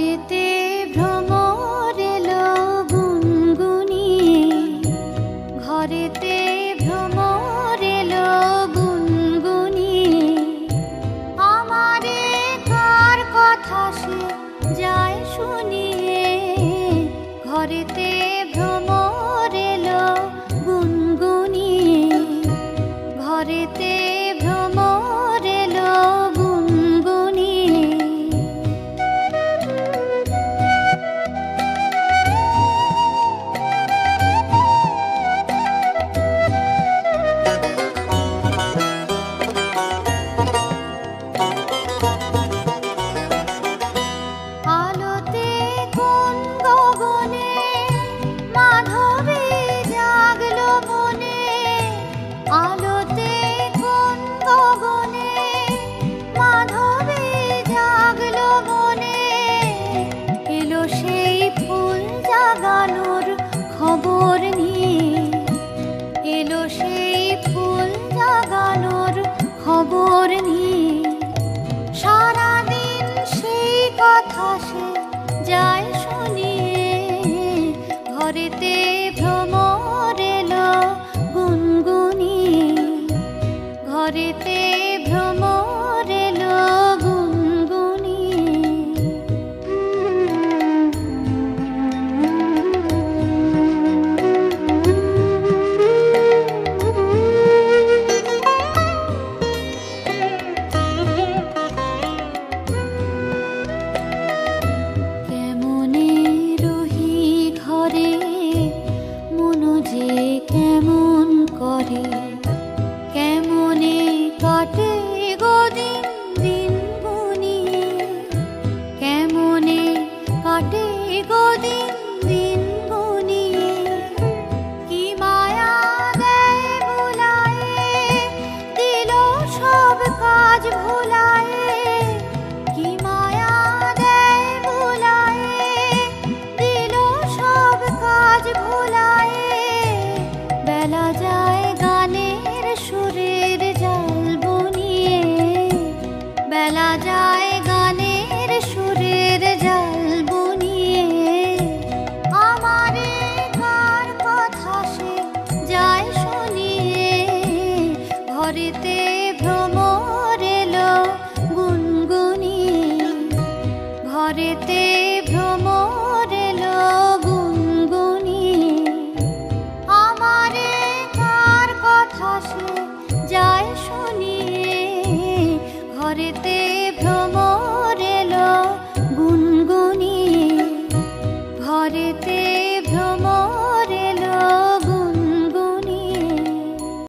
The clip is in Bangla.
ঘরেতে ভ্রমর এলো গুনগুনিয়ে, ঘরেতে ভ্রমর এলো গুনগুনিয়ে। আমারে কার কথা সে যায় শুনিয়ে, ঘরেতে ভ্রমর এলো গুনগুনিয়ে, ঘরেতে ভ্রমর এলো গুনগুনিয়ে। আলোতে কোন গগনে মাধবী জাগলো মনে, আলোতে কোন গগনে মাধবী জাগলো মনে। এলো সেই ফুল জাগানোর খবর নিয়ে, এলো সেই ফুল জাগানোর খবর নিয়ে। সারাদিন সেই কথা সে যায় শুনিয়ে, ঘরেতে ভ্রমর এলো গুনগুনিয়ে, ঘরেতে ভ্রমর এলো গুনগুনিয়ে। কেমনে রহি ঘরে মন যে কেমন করে, কেমনে কাটে গো দিন দিন গুনিয়ে, কেমনে কাটে গো দিন দিন গুনিয়ে। কি মায়া দেয় বুলায়ে, দিল সব কাজ ভুলায়ে। কি মায়া দেয় বুলায়ে, দিল সব কাজ ভুলায়ে। বেলা যায় গানের সুরের জাল বুনিয়ে, বেলা যায় গানের সুরের জাল বুনিয়ে। আমারে কার কথা সে যায় শুনিয়ে, ঘরেতে ভ্রমর এলো গুনগুনিয়ে, ঘরেতে ভ্রমর এলো গুনগুনিয়ে। আমারে কার কথা সে যায় শুনিয়ে, ঘরেতে